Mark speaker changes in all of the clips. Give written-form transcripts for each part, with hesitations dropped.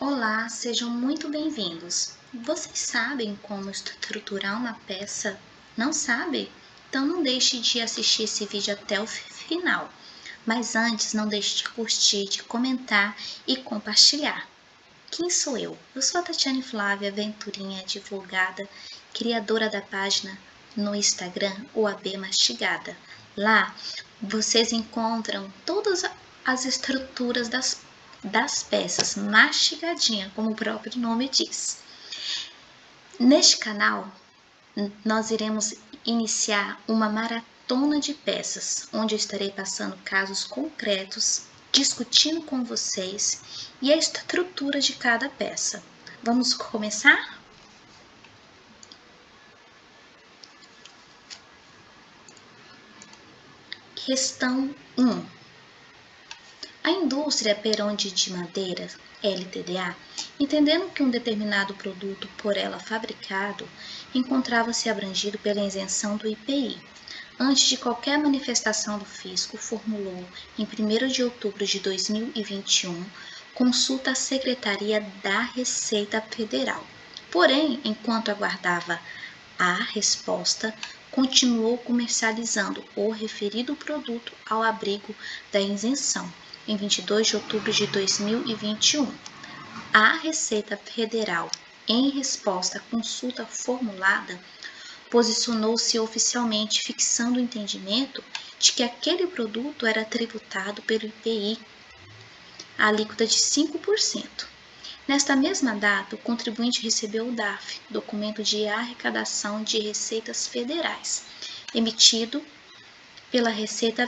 Speaker 1: Olá, sejam muito bem-vindos. Vocês sabem como estruturar uma peça? Não sabe? Então não deixe de assistir esse vídeo até o final. Mas antes, não deixe de curtir, de comentar e compartilhar. Quem sou eu? Eu sou a Tatiane Flávia Venturinha, advogada, criadora da página no Instagram OAB Mastigada. Lá vocês encontram todas as estruturas das peças, mastigadinha, como o próprio nome diz. Neste canal, nós iremos iniciar uma maratona de peças, onde eu estarei passando casos concretos, discutindo com vocês e a estrutura de cada peça. Vamos começar? Questão 1. A indústria Peroni de Madeira, LTDA, entendendo que um determinado produto por ela fabricado encontrava-se abrangido pela isenção do IPI, antes de qualquer manifestação do fisco, formulou, em 1º de outubro de 2021, consulta à Secretaria da Receita Federal. Porém, enquanto aguardava a resposta, continuou comercializando o referido produto ao abrigo da isenção, em 22 de outubro de 2021. A Receita Federal, em resposta à consulta formulada, posicionou-se oficialmente fixando o entendimento de que aquele produto era tributado pelo IPI, a alíquota de 5%. Nesta mesma data, o contribuinte recebeu o DAF, Documento de Arrecadação de Receitas Federais, emitido pela Receita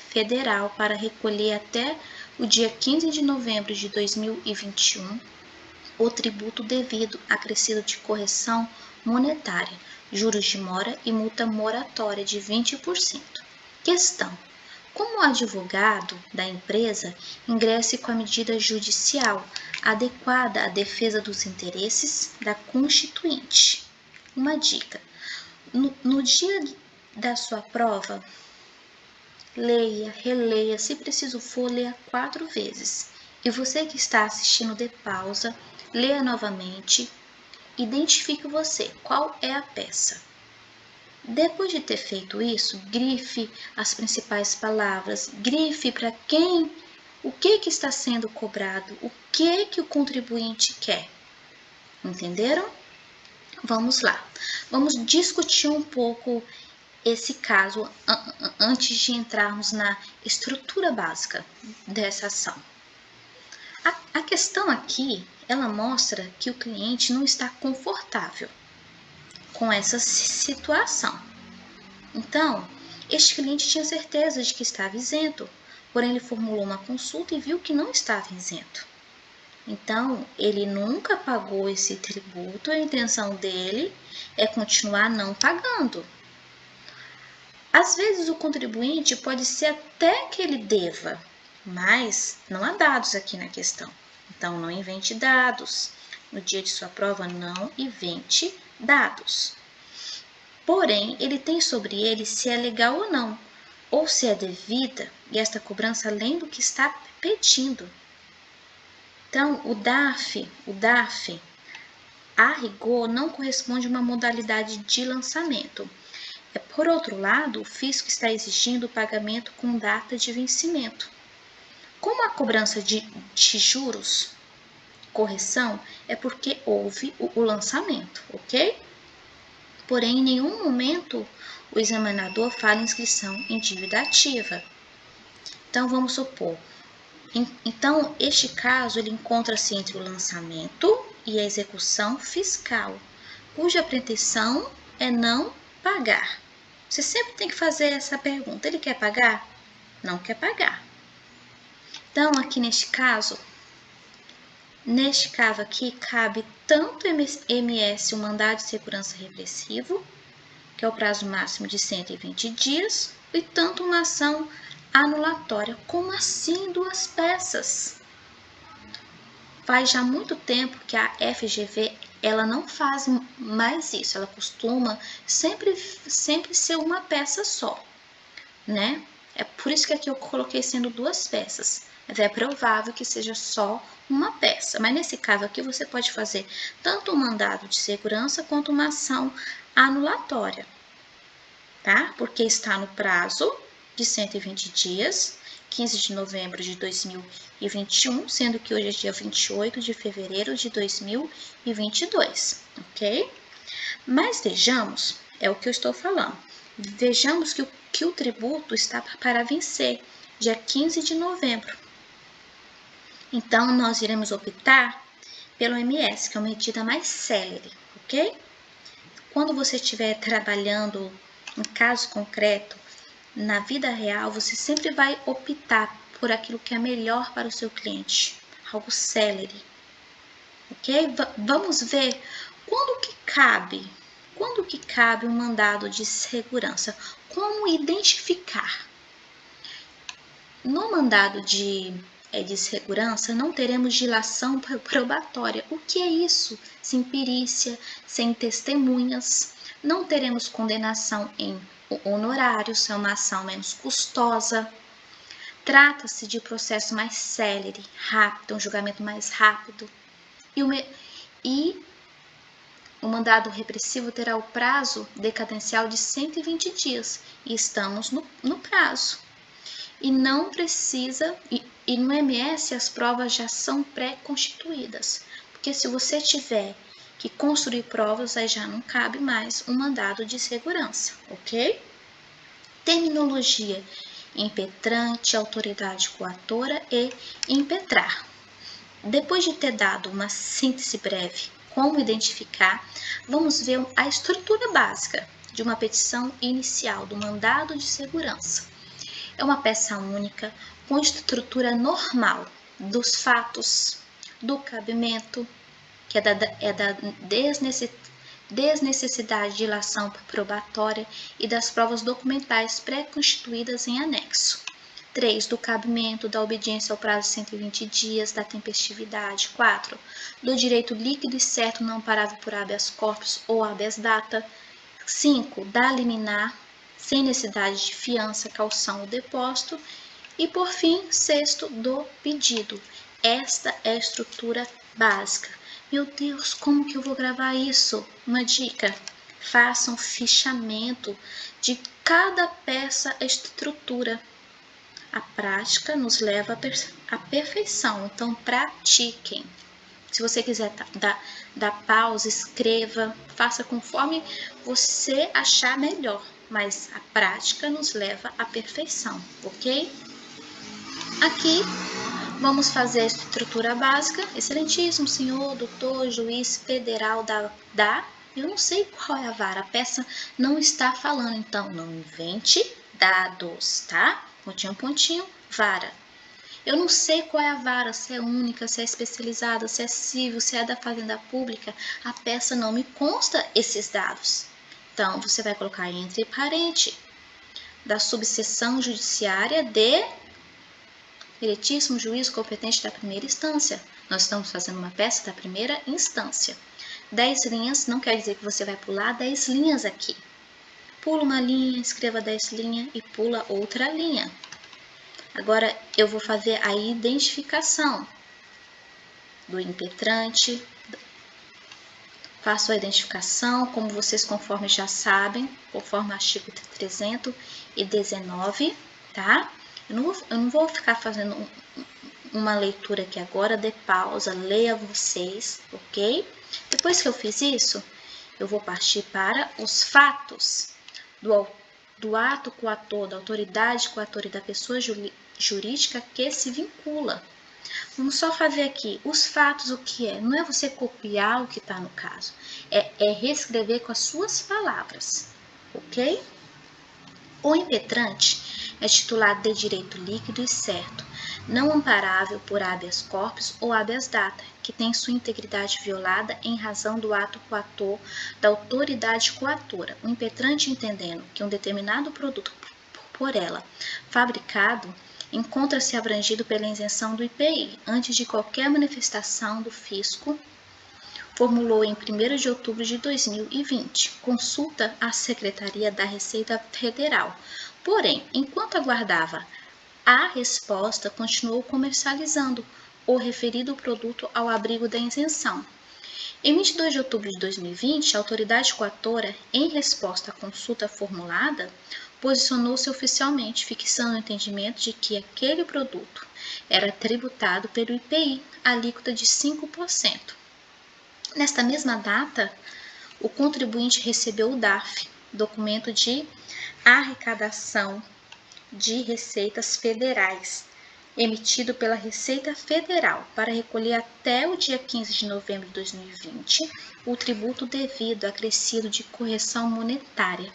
Speaker 1: Federal para recolher até o dia 15 de novembro de 2021 o tributo devido, acrescido de correção monetária, juros de mora e multa moratória de 20%. Questão: como advogado da empresa, ingresse com a medida judicial adequada à defesa dos interesses da constituinte. Uma dica: no dia da sua prova, leia, releia, se preciso for, leia 4 vezes. E você que está assistindo, dê pausa, leia novamente, identifique você, qual é a peça. Depois de ter feito isso, grife as principais palavras, grife para quem, o que está sendo cobrado, o que o contribuinte quer. Entenderam? Vamos lá. Vamos discutir um pouco esse caso antes de entrarmos na estrutura básica dessa ação. A questão aqui, ela mostra que o cliente não está confortável com essa situação. Então, este cliente tinha certeza de que estava isento, porém ele formulou uma consulta e viu que não estava isento. Então, ele nunca pagou esse tributo, a intenção dele é continuar não pagando. Às vezes o contribuinte pode ser até que ele deva, mas não há dados aqui na questão. Então, não invente dados. No dia de sua prova, não invente dados. Porém, ele tem sobre ele se é legal ou não, ou se é devida, e esta cobrança além do que está pedindo. Então, o DAF, a rigor, não corresponde a uma modalidade de lançamento. Por outro lado, o fisco está exigindo o pagamento com data de vencimento. Como a cobrança de juros, correção, é porque houve o lançamento, ok? Porém, em nenhum momento o examinador fala em inscrição em dívida ativa. Então, vamos supor. Então, este caso ele encontra-se entre o lançamento e a execução fiscal, cuja pretensão é não pagar. Você sempre tem que fazer essa pergunta: ele quer pagar? Não quer pagar. Então, aqui neste caso aqui, cabe tanto MS, o mandado de segurança repressivo, que é o prazo máximo de 120 dias, e tanto uma ação anulatória. Como assim 2 peças? Faz já muito tempo que a FGV ela não faz mais isso, ela costuma sempre ser uma peça só, né? É por isso que aqui eu coloquei sendo 2 peças, mas é provável que seja só uma peça. Mas nesse caso aqui você pode fazer tanto um mandado de segurança quanto uma ação anulatória, tá? Porque está no prazo de 120 dias, 15 de novembro de 2021, sendo que hoje é dia 28 de fevereiro de 2022, ok? Mas vejamos, é o que eu estou falando, vejamos que o tributo está para vencer dia 15 de novembro. Então, nós iremos optar pelo MS, que é uma medida mais célere, ok? Quando você estiver trabalhando em caso concreto, na vida real, você sempre vai optar por aquilo que é melhor para o seu cliente, algo célere, ok? Vamos ver quando que cabe um mandado de segurança, como identificar. No mandado de segurança, não teremos dilação probatória. O que é isso? Sem perícia, sem testemunhas. Não teremos condenação em honorários, é uma ação menos custosa. Trata-se de processo mais célere, rápido, um julgamento mais rápido. E o mandado repressivo terá o prazo decadencial de 120 dias. E estamos no prazo. E não precisa, e no MS as provas já são pré-constituídas, porque se você tiver que construir provas, aí já não cabe mais um mandado de segurança, ok? Terminologia: impetrante, autoridade coatora e impetrar. Depois de ter dado uma síntese breve, como identificar, vamos ver a estrutura básica de uma petição inicial do mandado de segurança. É uma peça única com estrutura normal dos fatos, do cabimento, que é da desnecessidade de ilação probatória e das provas documentais pré-constituídas em anexo. 3. Do cabimento, da obediência ao prazo de 120 dias, da tempestividade. 4. Do direito líquido e certo não amparável por habeas corpus ou habeas data. 5. Da liminar, sem necessidade de fiança, caução ou depósito. E, por fim, 6, do pedido. Esta é a estrutura básica. Meu Deus, como que eu vou gravar isso? Uma dica: faça um fichamento de cada peça estrutura. A prática nos leva à perfeição, então pratiquem. Se você quiser dar pausa, escreva, faça conforme você achar melhor, mas a prática nos leva à perfeição, ok? Aqui vamos fazer a estrutura básica. Excelentíssimo senhor, doutor, juiz federal eu não sei qual é a vara, a peça não está falando, então não invente dados, tá? Pontinho, vara. Eu não sei qual é a vara, se é única, se é especializada, se é civil, se é da Fazenda Pública. A peça não me consta esses dados. Então, você vai colocar entre parênteses da subseção judiciária de diretíssimo juízo competente da primeira instância. Nós estamos fazendo uma peça da primeira instância. 10 linhas não quer dizer que você vai pular 10 linhas aqui. Pula uma linha, escreva 10 linhas e pula outra linha. Agora, eu vou fazer a identificação do impetrante. Faço a identificação, como vocês conforme já sabem, conforme o artigo 319, tá? Eu não vou ficar fazendo uma leitura aqui agora, dê pausa, leia vocês, ok? Depois que eu fiz isso, eu vou partir para os fatos do ato coator, da autoridade coatora e da pessoa jurídica que se vincula. Vamos só fazer aqui os fatos, o que é? Não é você copiar o que está no caso, é reescrever com as suas palavras, ok? O impetrante é titular de direito líquido e certo, não amparável por habeas corpus ou habeas data, que tem sua integridade violada em razão do ato coator da autoridade coatora. O impetrante, entendendo que um determinado produto por ela fabricado encontra-se abrangido pela isenção do IPI, antes de qualquer manifestação do fisco, formulou em 1º de outubro de 2020, consulta à Secretaria da Receita Federal. Porém, enquanto aguardava a resposta, continuou comercializando, o referido produto ao abrigo da isenção. Em 22 de outubro de 2020, a autoridade coatora, em resposta à consulta formulada, posicionou-se oficialmente, fixando o entendimento de que aquele produto era tributado pelo IPI, alíquota de 5%. Nesta mesma data, o contribuinte recebeu o DARF, documento de arrecadação de receitas federais, emitido pela Receita Federal para recolher até o dia 15 de novembro de 2020 o tributo devido acrescido de correção monetária,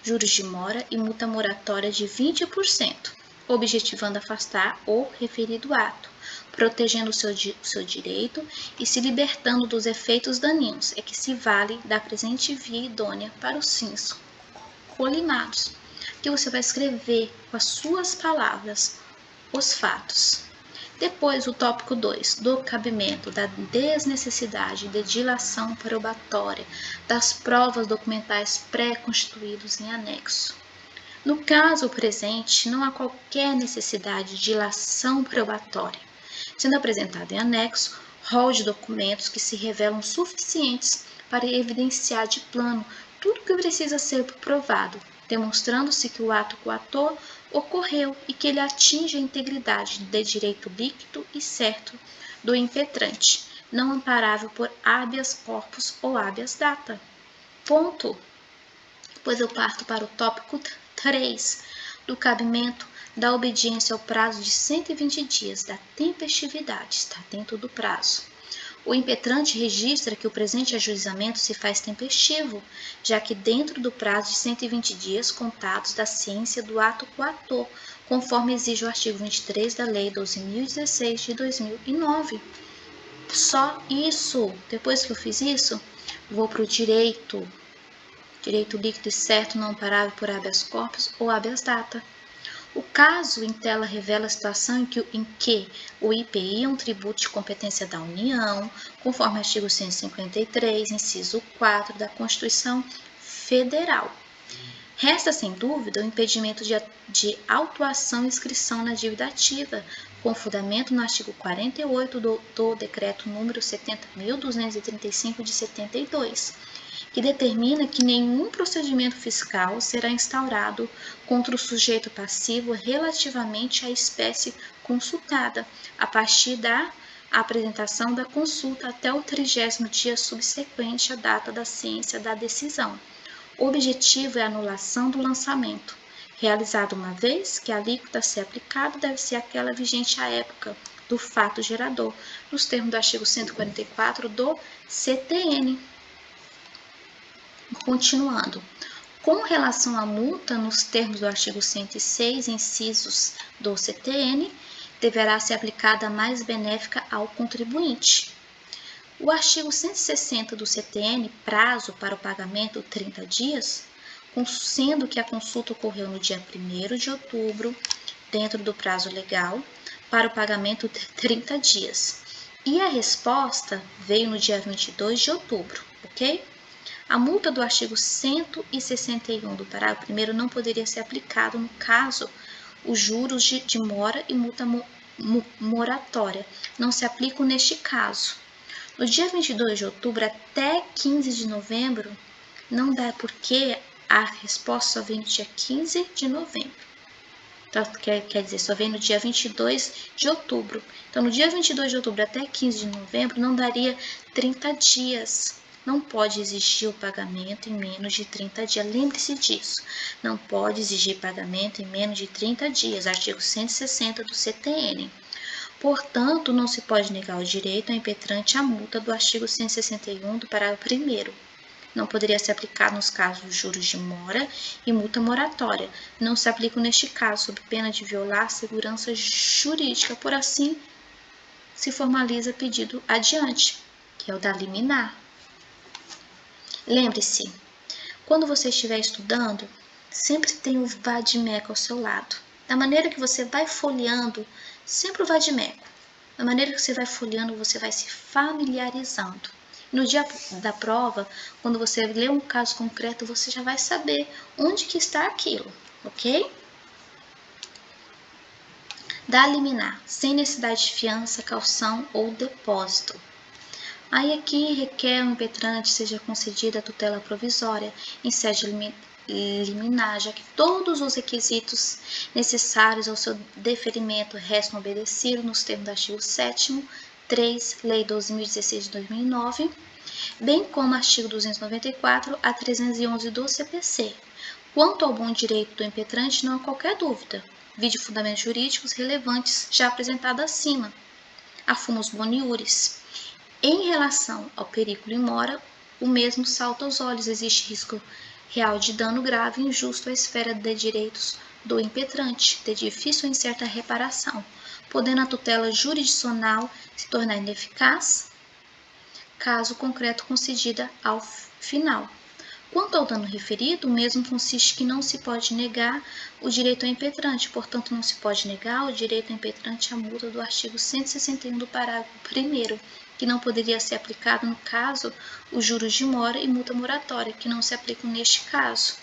Speaker 1: juros de mora e multa moratória de 20%, objetivando afastar o referido ato, protegendo o seu direito e se libertando dos efeitos daninhos, é que se vale da presente via idônea para os fins colimados, que você vai escrever com as suas palavras os fatos. Depois, o tópico 2, do cabimento da desnecessidade de dilação probatória das provas documentais pré-constituídos em anexo. No caso presente, não há qualquer necessidade de dilação probatória, sendo apresentado em anexo rol de documentos que se revelam suficientes para evidenciar de plano tudo o que precisa ser provado, demonstrando-se que o ato coator ocorreu e que ele atinge a integridade de direito líquido e certo do impetrante, não amparável por habeas corpus ou habeas data. Ponto. Pois eu parto para o tópico 3, do cabimento da obediência ao prazo de 120 dias da tempestividade, está dentro do prazo. O impetrante registra que o presente ajuizamento se faz tempestivo, já que dentro do prazo de 120 dias contados da ciência do ato coator, conforme exige o artigo 23 da Lei 12.016 de 2009. Só isso. Depois que eu fiz isso, vou para o direito líquido e certo não amparável por habeas corpus ou habeas data. O caso em tela revela a situação em que o IPI é um tributo de competência da União, conforme o artigo 153, inciso 4 da Constituição Federal. Resta, sem dúvida, o impedimento de autuação e inscrição na dívida ativa, com fundamento no artigo 48 do Decreto número 70.235 de 72, que determina que nenhum procedimento fiscal será instaurado contra o sujeito passivo relativamente à espécie consultada, a partir da apresentação da consulta até o 30º dia subsequente à data da ciência da decisão. O objetivo é a anulação do lançamento, realizado uma vez que a alíquota a ser aplicada deve ser aquela vigente à época do fato gerador, nos termos do artigo 144 do CTN. Continuando, com relação à multa, nos termos do artigo 106, incisos do CTN, deverá ser aplicada a mais benéfica ao contribuinte. O artigo 160 do CTN, prazo para o pagamento 30 dias, sendo que a consulta ocorreu no dia 1º de outubro, dentro do prazo legal, para o pagamento 30 dias. E a resposta veio no dia 22 de outubro, ok? A multa do artigo 161 do parágrafo 1º não poderia ser aplicado no caso os juros de mora e multa moratória. Não se aplicam neste caso. No dia 22 de outubro até 15 de novembro, não dá porque a resposta só vem no dia 15 de novembro. Então, quer dizer, só vem no dia 22 de outubro. Então, no dia 22 de outubro até 15 de novembro, não daria 30 dias. Não pode exigir o pagamento em menos de 30 dias. Lembre-se disso. Não pode exigir pagamento em menos de 30 dias. Artigo 160 do CTN. Portanto, não se pode negar o direito ao impetrante à multa do artigo 161 do parágrafo 1º. Não poderia ser aplicado nos casos de juros de mora e multa moratória. Não se aplicam neste caso, sob pena de violar a segurança jurídica. Por assim, se formaliza pedido adiante, que é o da liminar. Lembre-se, quando você estiver estudando, sempre tem o vadimeco ao seu lado. Da maneira que você vai folheando, sempre o vadimeco. Da maneira que você vai folheando, você vai se familiarizando. No dia da prova, quando você lê um caso concreto, você já vai saber onde que está aquilo, ok? da liminar, sem necessidade de fiança, caução ou depósito. Aí aqui requer ao impetrante seja concedida a tutela provisória em sede liminar, já que todos os requisitos necessários ao seu deferimento restam obedecidos nos termos do artigo 7º, 3, Lei 12.016 de 2009, bem como artigo 294 a 311 do CPC. Quanto ao bom direito do impetrante, não há qualquer dúvida, vide fundamentos jurídicos relevantes já apresentados acima, a fumus boniuris. Em relação ao periculo in mora, o mesmo salta aos olhos, existe risco real de dano grave e injusto à esfera de direitos do impetrante, de difícil ou incerta reparação, podendo a tutela jurisdicional se tornar ineficaz, caso concreto concedida ao final. Quanto ao dano referido, o mesmo consiste que não se pode negar o direito ao impetrante, portanto, não se pode negar o direito ao impetrante à multa do artigo 161 do parágrafo 1º, que não poderia ser aplicado no caso os juros de mora e multa moratória, que não se aplicam neste caso.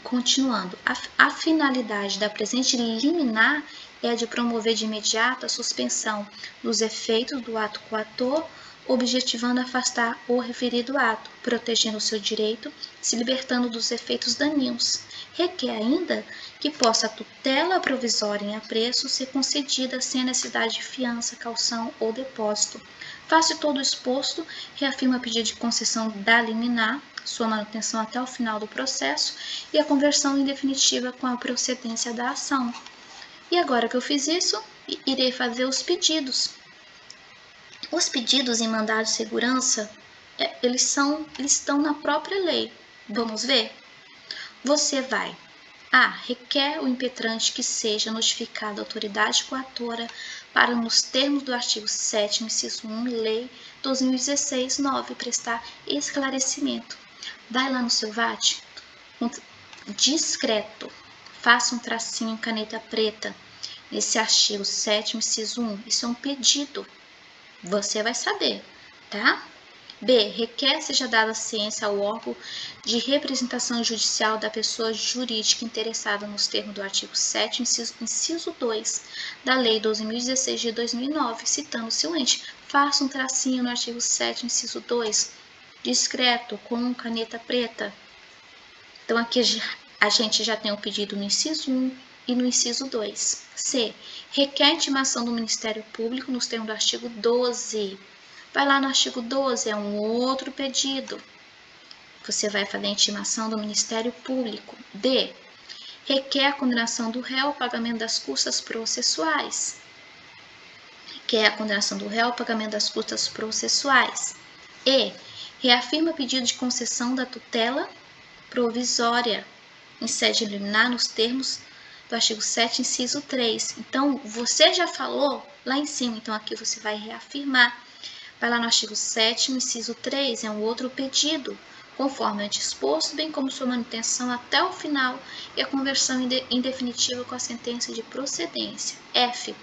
Speaker 1: Continuando, a finalidade da presente liminar é a de promover de imediato a suspensão dos efeitos do ato coator, objetivando afastar o referido ato, protegendo o seu direito, se libertando dos efeitos daninhos. Requer ainda que possa a tutela provisória em apreço ser concedida sem a necessidade de fiança, caução ou depósito. Face todo o exposto, reafirma a pedido de concessão da liminar, sua manutenção até o final do processo e a conversão em definitiva com a procedência da ação. E agora que eu fiz isso, irei fazer os pedidos. Os pedidos em mandado de segurança, eles estão na própria lei. Vamos ver? Você vai requer o impetrante que seja notificado a autoridade coatora para, nos termos do artigo 7º, inciso 1, Lei 12.016/9, prestar esclarecimento. Vai lá no seu VAT, discreto, faça um tracinho em caneta preta nesse artigo 7º, inciso 1. Isso é um pedido. Você vai saber, tá? B. Requer seja dada ciência ao órgão de representação judicial da pessoa jurídica interessada nos termos do artigo 7º, inciso 2, da Lei 12.016 de 2009, citando-se o ente. Faça um tracinho no artigo 7º, inciso 2, discreto, com caneta preta. Então, aqui a gente já tem o pedido no inciso 1 e no inciso 2. C. Requer a intimação do Ministério Público nos termos do artigo 12. Vai lá no artigo 12, é um outro pedido. Você vai fazer a intimação do Ministério Público. D. Requer a condenação do réu ao pagamento das custas processuais. Requer a condenação do réu ao pagamento das custas processuais. E. Reafirma pedido de concessão da tutela provisória em sede liminar nos termos do artigo 7, inciso 3. Então, você já falou lá em cima, então aqui você vai reafirmar. Vai lá no artigo 7º, inciso 3, é um outro pedido, conforme antes exposto, bem como sua manutenção até o final e a conversão em definitiva com a sentença de procedência. F.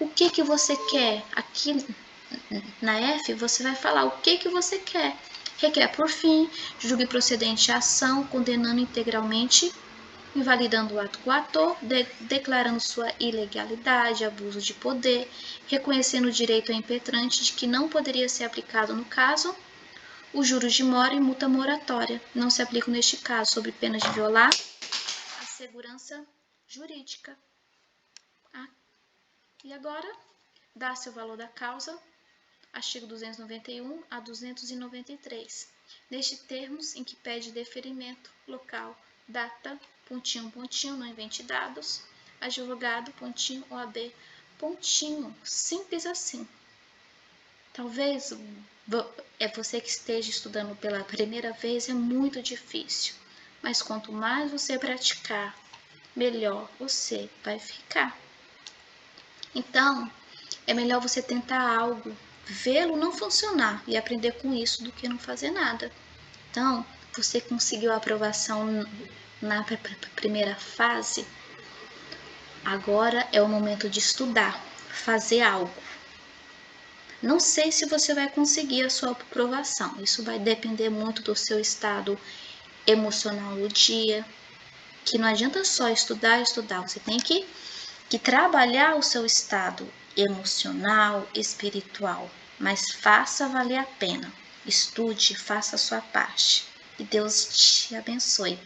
Speaker 1: O que você quer? Aqui na F, você vai falar o que você quer. Requer, por fim, julgue procedente a ação, condenando integralmente, invalidando o ato coator, declarando sua ilegalidade, abuso de poder, reconhecendo o direito ao impetrante de que não poderia ser aplicado no caso, os juros de mora e multa moratória não se aplicam neste caso, sob pena de violar a segurança jurídica. E agora, dá-se o valor da causa, artigo 291 a 293. Neste termos em que pede deferimento, local, data, pontinho, não invente dados, advogado, pontinho, OAB, pontinho, simples assim. Talvez você que esteja estudando pela primeira vez, é muito difícil, mas quanto mais você praticar, melhor você vai ficar. Então, é melhor você tentar algo, vê-lo não funcionar e aprender com isso do que não fazer nada. Então, você conseguiu a aprovação na primeira fase, agora é o momento de estudar, fazer algo. Não sei se você vai conseguir a sua aprovação, isso vai depender muito do seu estado emocional no dia, que não adianta só estudar, você tem que trabalhar o seu estado emocional, espiritual, mas faça valer a pena. Estude, faça a sua parte. E Deus te abençoe.